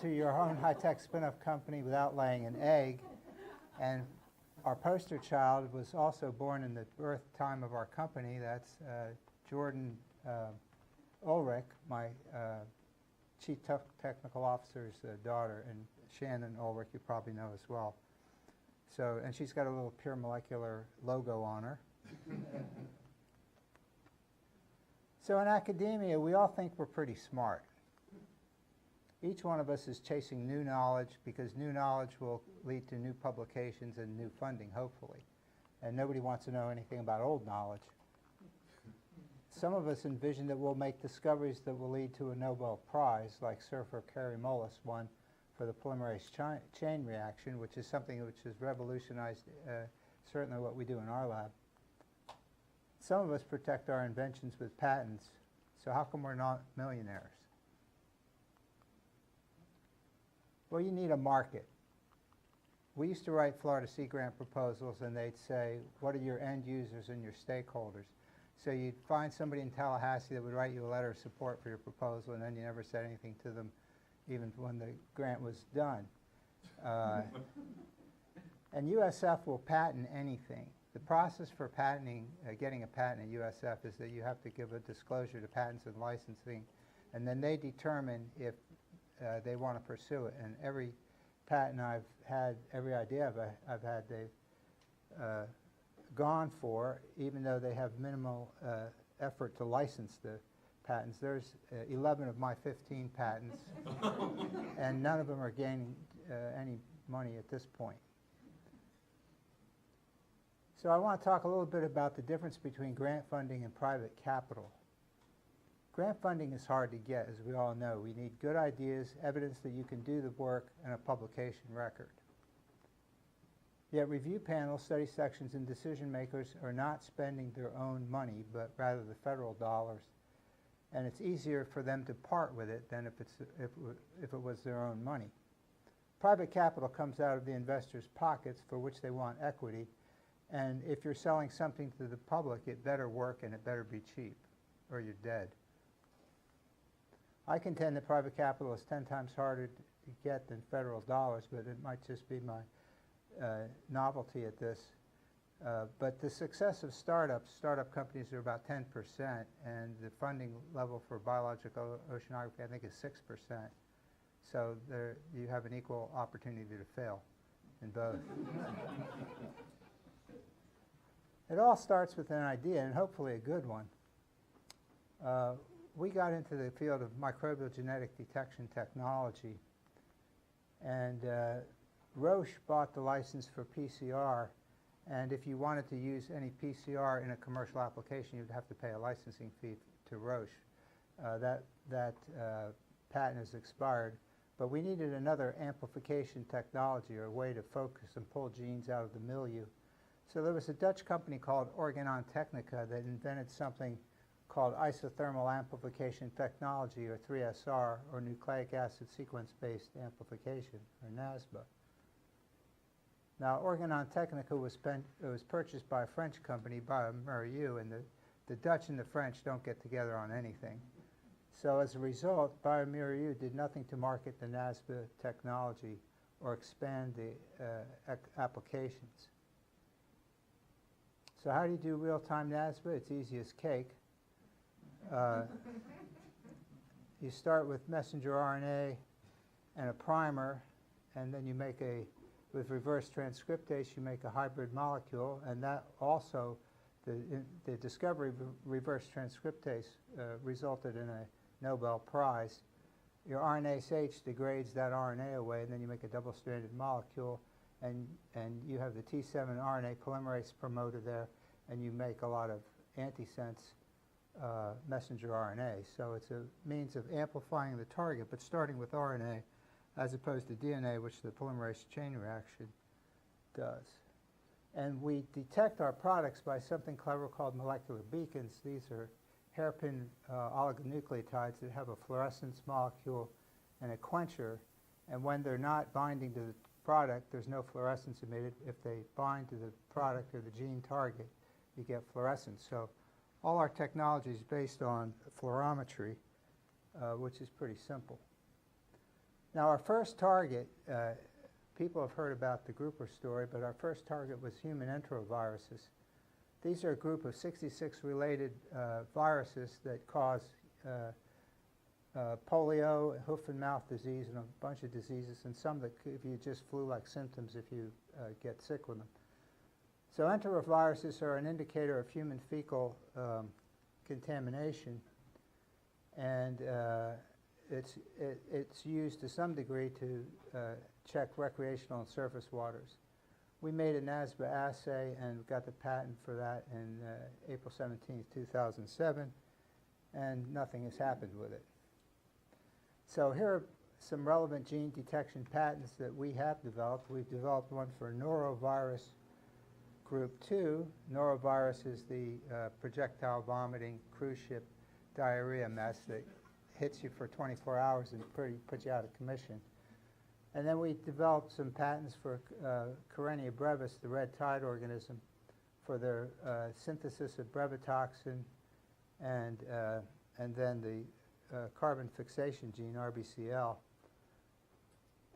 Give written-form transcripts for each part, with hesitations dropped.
enter your own high-tech spin-off company without laying an egg. And our poster child was also born in the birth time of our company. That's Jordan Ulrich, my Chief Technical Officer's daughter, and Shannon Ulrich you probably know as well. So, and she's got a little Pure Molecular logo on her. So in academia, we all think we're pretty smart. Each one of us is chasing new knowledge because new knowledge will lead to new publications and new funding, hopefully. And nobody wants to know anything about old knowledge. Some of us envision that we'll make discoveries that will lead to a Nobel Prize, like Surfer Kary Mullis won for the polymerase chain reaction, which is something which has revolutionized certainly what we do in our lab. Some of us protect our inventions with patents, so how come we're not millionaires? Well, you need a market. We used to write Florida Sea Grant proposals, and they'd say, what are your end users and your stakeholders? So you'd find somebody in Tallahassee that would write you a letter of support for your proposal, and then you never said anything to them even when the grant was done. And USF will patent anything. The process for patenting, getting a patent at USF is that you have to give a disclosure to patents and licensing, and then they determine if they want to pursue it. And every patent I've had, every idea I've had, they've gone for, even though they have minimal effort to license the patents. There's 11 of my 15 patents, and none of them are gaining any money at this point. So I want to talk a little bit about the difference between grant funding and private capital. Grant funding is hard to get, as we all know. We need good ideas, evidence that you can do the work, and a publication record. Yet review panels, study sections, and decision makers are not spending their own money, but rather the federal dollars. And it's easier for them to part with it than if it was their own money. Private capital comes out of the investors' pockets, for which they want equity. And if you're selling something to the public, it better work and it better be cheap, or you're dead. I contend that private capital is 10 times harder to get than federal dollars, but it might just be my novelty at this. But the success of startup companies are about 10%, and the funding level for biological oceanography, I think, is 6%. So there, you have an equal opportunity to fail in both. It all starts with an idea, and hopefully a good one. We got into the field of microbial genetic detection technology, and Roche bought the license for PCR, and if you wanted to use any PCR in a commercial application, you'd have to pay a licensing fee to Roche. That patent has expired, but we needed another amplification technology, or a way to focus and pull genes out of the milieu. So there was a Dutch company called Organon Technica that invented something called isothermal amplification technology, or 3SR, or nucleic acid sequence-based amplification, or NASBA. Now, Organon Technica was purchased by a French company, bioMérieux, and the Dutch and the French don't get together on anything. So as a result, bioMérieux did nothing to market the NASBA technology or expand the applications. So how do you do real-time NASBA? It's easy as cake. You start with messenger RNA and a primer, and then you make with reverse transcriptase, you make a hybrid molecule, and that also, the discovery of reverse transcriptase resulted in a Nobel Prize. Your RNase H degrades that RNA away, and then you make a double-stranded molecule, and you have the T7 RNA polymerase promoter there, and you make a lot of antisense messenger RNA. So it's a means of amplifying the target, but starting with RNA as opposed to DNA, which the polymerase chain reaction does. And we detect our products by something clever called molecular beacons. These are hairpin oligonucleotides that have a fluorescence molecule and a quencher, and when they're not binding to the product, there's no fluorescence emitted. If they bind to the product or the gene target, you get fluorescence. So all our technology is based on fluorometry, which is pretty simple. Now our first target, people have heard about the grouper story, but our first target was human enteroviruses. These are a group of 66 related viruses that cause polio, hoof and mouth disease, and a bunch of diseases, and some that give you just flu-like symptoms if you get sick with them. So enteroviruses are an indicator of human fecal contamination, and it's used to some degree to check recreational and surface waters. We made a NASBA assay and got the patent for that in April 17, 2007, and nothing has happened with it. So here are some relevant gene detection patents that we have developed. We've developed one for norovirus group 2. Norovirus is the projectile vomiting cruise ship diarrhea mess that hits you for 24 hours and puts you out of commission. And then we developed some patents for Karenia brevis, the red tide organism, for their synthesis of brevitoxin and then the carbon fixation gene, RBCL.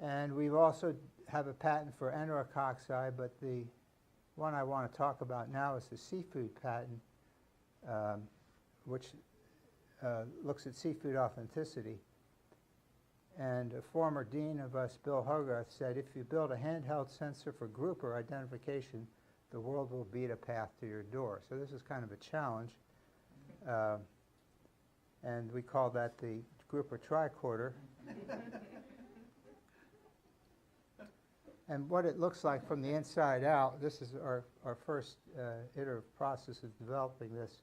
And we also have a patent for enterococci, but the one I want to talk about now is the seafood patent, which looks at seafood authenticity. And a former dean of us, Bill Hogarth, said, if you build a handheld sensor for grouper identification, the world will beat a path to your door. So this is kind of a challenge. And we call that the grouper tricorder. And what it looks like from the inside out, this is our first iterative process of developing this.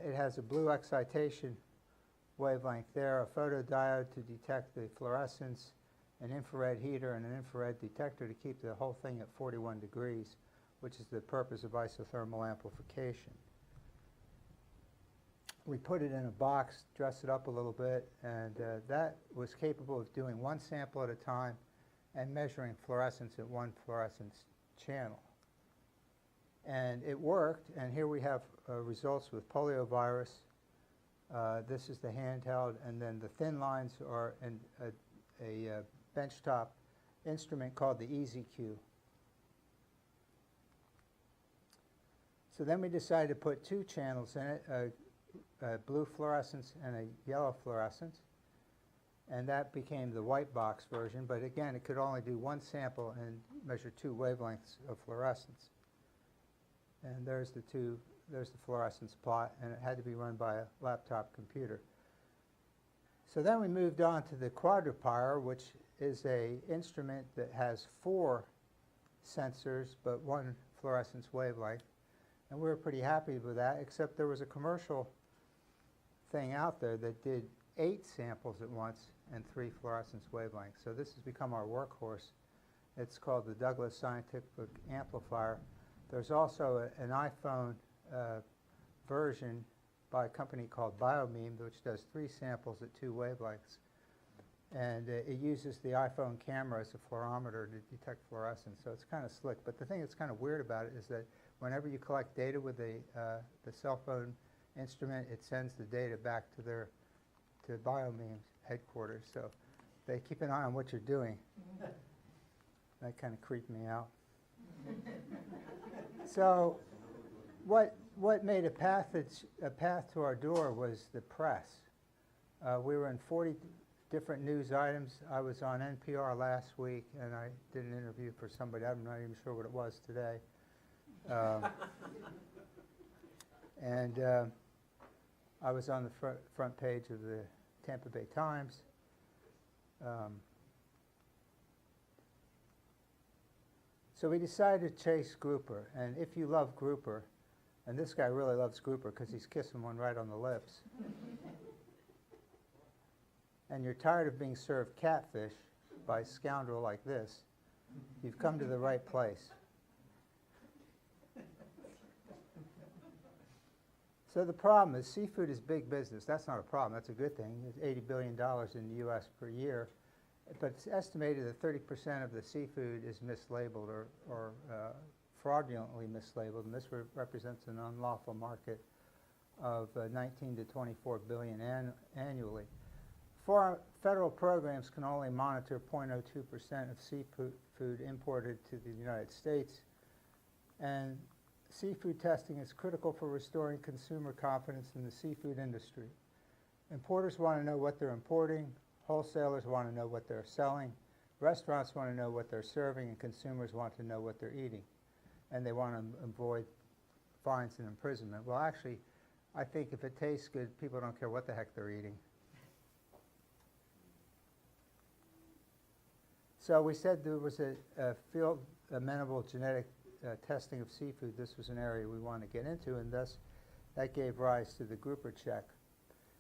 It has a blue excitation wavelength there, a photodiode to detect the fluorescence, an infrared heater, and an infrared detector to keep the whole thing at 41 degrees, which is the purpose of isothermal amplification. We put it in a box, dress it up a little bit, and that was capable of doing one sample at a time and measuring fluorescence at one fluorescence channel. And it worked, and here we have results with poliovirus. This is the handheld, and then the thin lines are a benchtop instrument called the EasyQ. So then we decided to put two channels in it, a blue fluorescence and a yellow fluorescence, and that became the white box version, but again, it could only do one sample and measure two wavelengths of fluorescence. And there's the fluorescence plot, and it had to be run by a laptop computer. So then we moved on to the Quadruped R, which is an instrument that has 4 sensors but 1 fluorescence wavelength. And we were pretty happy with that, except there was a commercial thing out there that did 8 samples at once and 3 fluorescence wavelengths. So this has become our workhorse. It's called the Douglas Scientific Amplifier. There's also an iPhone version by a company called BioMeme, which does 3 samples at 2 wavelengths. And it uses the iPhone camera as a fluorometer to detect fluorescence, so it's kind of slick. But the thing that's kind of weird about it is that whenever you collect data with the cell phone instrument, it sends the data back to BioMeme's headquarters. So they keep an eye on what you're doing. That kind of creeped me out. So what made a path to our door was the press. We were in 40 different news items. I was on NPR last week, and I did an interview for somebody. I'm not even sure what it was today. And I was on the front page of the Tampa Bay Times. So we decided to chase grouper, and if you love grouper, and this guy really loves grouper because he's kissing one right on the lips, and you're tired of being served catfish by a scoundrel like this, you've come to the right place. So the problem is seafood is big business. That's not a problem. That's a good thing. It's $80 billion in the U.S. per year. But it's estimated that 30% of the seafood is mislabeled or fraudulently mislabeled, and this represents an unlawful market of 19 to 24 billion annually. federal programs can only monitor 0.02% of seafood imported to the United States, and seafood testing is critical for restoring consumer confidence in the seafood industry. Importers want to know what they're importing, wholesalers want to know what they're selling, restaurants want to know what they're serving, and consumers want to know what they're eating. And they want to avoid fines and imprisonment. Well, actually, I think if it tastes good, people don't care what the heck they're eating. So we said there was a field amenable genetic testing of seafood. This was an area we wanted to get into, and thus that gave rise to the grouper check.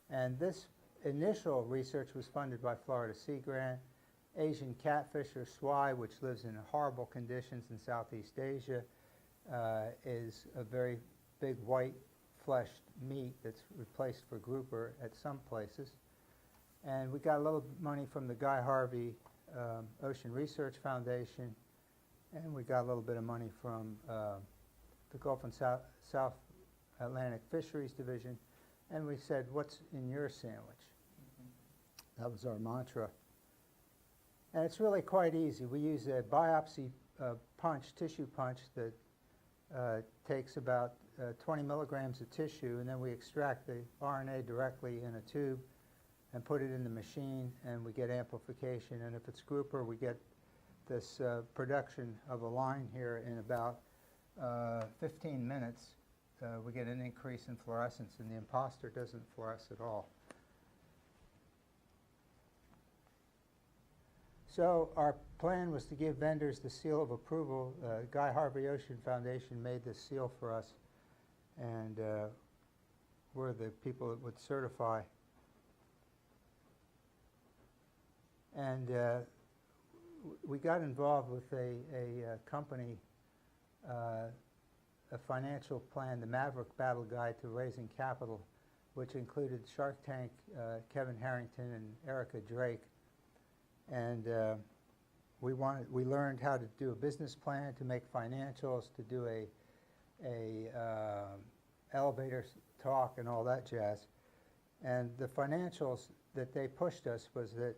And this initial research was funded by Florida Sea Grant. Asian catfish, or swai, which lives in horrible conditions in Southeast Asia, is a very big white fleshed meat that's replaced for grouper at some places. And we got a little money from the Guy Harvey Ocean Research Foundation, and we got a little bit of money from the Gulf and South Atlantic Fisheries Division, and we said, what's in your sandwich? That was our mantra. And it's really quite easy. We use a biopsy tissue punch that takes about 20 milligrams of tissue, and then we extract the RNA directly in a tube and put it in the machine, and we get amplification. And if it's grouper, we get this production of a line here in about 15 minutes. We get an increase in fluorescence, and the imposter doesn't fluoresce at all. So our plan was to give vendors the seal of approval. Guy Harvey Ocean Foundation made this seal for us, and we're the people that would certify. And we got involved with a company, a financial plan, the Maverick Battle Guide to Raising Capital, which included Shark Tank, Kevin Harrington, and Erica Drake. And we learned how to do a business plan, to make financials, to do a elevator talk, and all that jazz. And the financials that they pushed us was that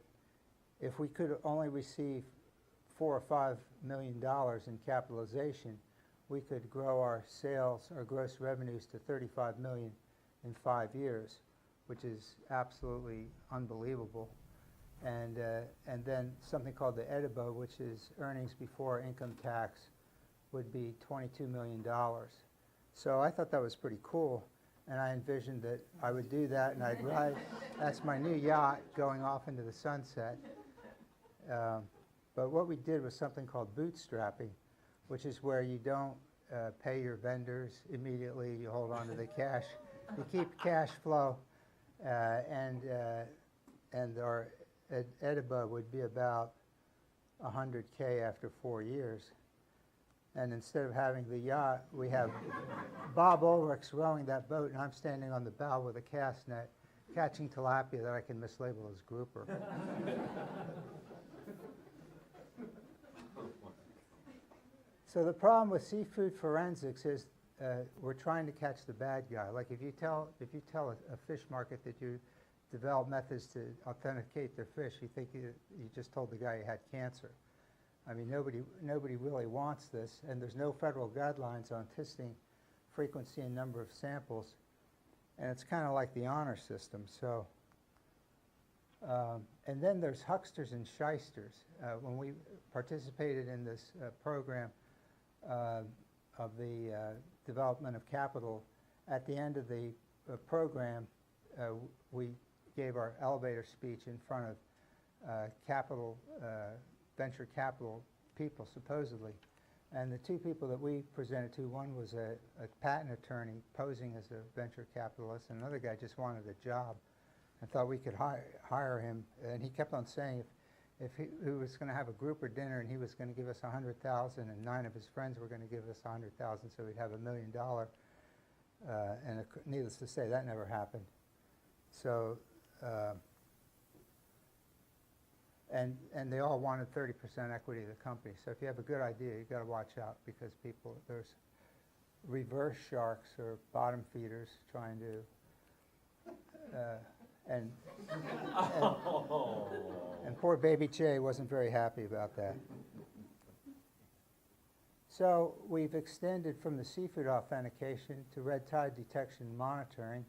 if we could only receive $4 or $5 million in capitalization, we could grow our sales, our gross revenues, to $35 million in 5 years, which is absolutely unbelievable. And then something called the EDIBA, which is earnings before income tax, would be $22 million. So I thought that was pretty cool, and I envisioned that I would do that, and I'd ride, that's my new yacht going off into the sunset. But what we did was something called bootstrapping, which is where you don't pay your vendors immediately, you hold on to the cash, you keep cash flow, and our EDIBA would be about 100K after 4 years. And instead of having the yacht, we have Bob Ulrichs rowing that boat, and I'm standing on the bow with a cast net, catching tilapia that I can mislabel as grouper. So the problem with seafood forensics is we're trying to catch the bad guy. Like if you tell a fish market that you develop methods to authenticate their fish, you think you just told the guy he had cancer. I mean, nobody really wants this, and there's no federal guidelines on testing frequency and number of samples, and it's kind of like the honor system. So, and then there's hucksters and shysters. When we participated in this program of the development of capital, at the end of the program, we gave our elevator speech in front of venture capital people, supposedly. And the two people that we presented to, one was a patent attorney posing as a venture capitalist, and another guy just wanted a job and thought we could hire him. And he kept on saying if he was going to have a grouper dinner and he was going to give us $100,000 and 9 of his friends were going to give us $100,000, so we'd have $1 million. And needless to say, that never happened. So, and they all wanted 30% equity of the company. So if you have a good idea, you've got to watch out, because there's reverse sharks or bottom feeders trying to And, and poor baby Jay wasn't very happy about that. So we've extended from the seafood authentication to red tide detection and monitoring,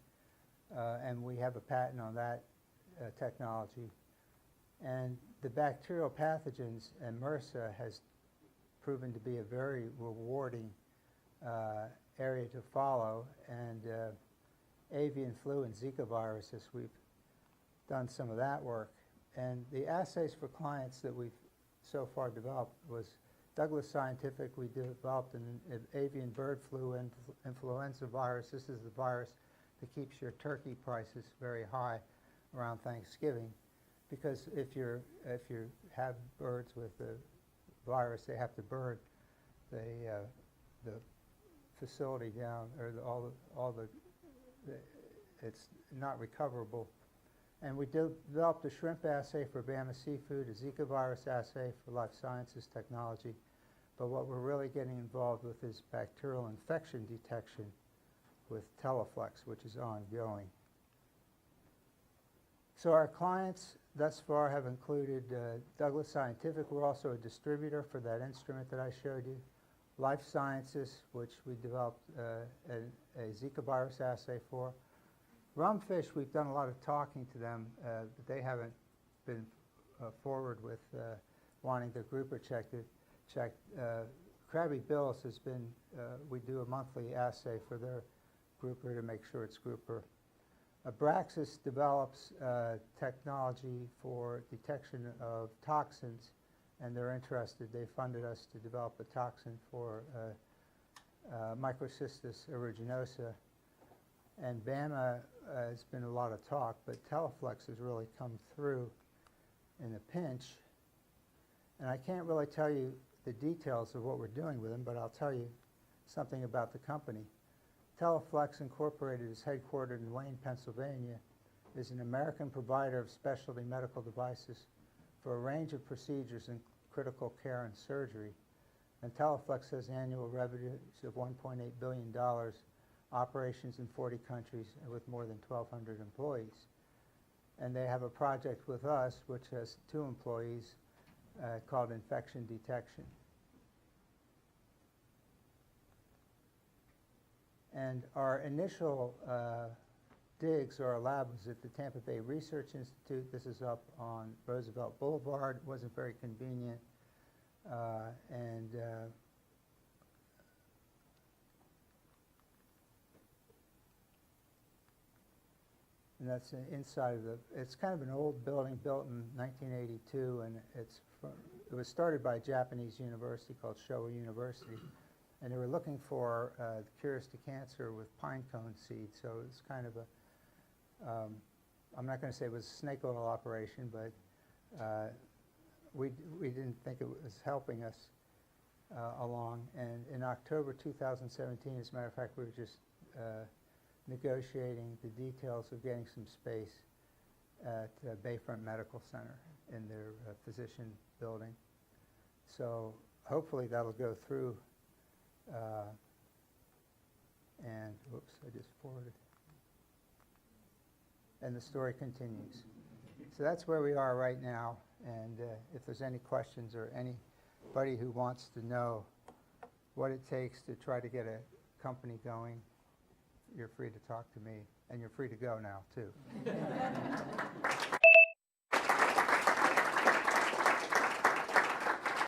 and we have a patent on that technology. And the bacterial pathogens, and MRSA has proven to be a very rewarding area to follow. And avian flu and Zika viruses, we've done some of that work. And the assays for clients that we've so far developed was Douglas Scientific. We developed an avian bird flu and influenza virus. This is the virus that keeps your turkey prices very high around Thanksgiving, because if you have birds with the virus, they have to burn the facility down, or it's not recoverable. And we developed a shrimp assay for Bama Seafood, a Zika virus assay for life sciences technology. But what we're really getting involved with is bacterial infection detection with Telefax, which is ongoing. So our clients thus far have included Douglas Scientific. We're also a distributor for that instrument that I showed you. Life Sciences, which we developed a Zika virus assay for. Rumfish, we've done a lot of talking to them, but they haven't been forward with wanting their grouper checked. Crabby Bills has been, we do a monthly assay for their grouper to make sure it's grouper. Abraxas develops technology for detection of toxins, and they're interested. They funded us to develop a toxin for Microcystis aeruginosa. And Bama has been a lot of talk, but Teleflex has really come through in a pinch. And I can't really tell you the details of what we're doing with them, but I'll tell you something about the company. Teleflex Incorporated is headquartered in Wayne, Pennsylvania, is an American provider of specialty medical devices for a range of procedures in critical care and surgery. And Teleflex has annual revenues of $1.8 billion, operations in 40 countries, and with more than 1,200 employees. And they have a project with us, which has 2 employees, called infection detection. And our initial digs, or our lab, was at the Tampa Bay Research Institute. This is up on Roosevelt Boulevard. It wasn't very convenient. And that's inside of it's kind of an old building built in 1982, and it was started by a Japanese university called Showa University. And they were looking for cures to cancer with pine cone seeds. So it's kind of a, I'm not going to say it was a snake oil operation, but we didn't think it was helping us along. And in October 2017, as a matter of fact, we were just negotiating the details of getting some space at Bayfront Medical Center in their physician building. So hopefully that'll go through. And whoops, I just forwarded. And the story continues. So that's where we are right now. And if there's any questions or anybody who wants to know what it takes to try to get a company going, you're free to talk to me. And you're free to go now, too.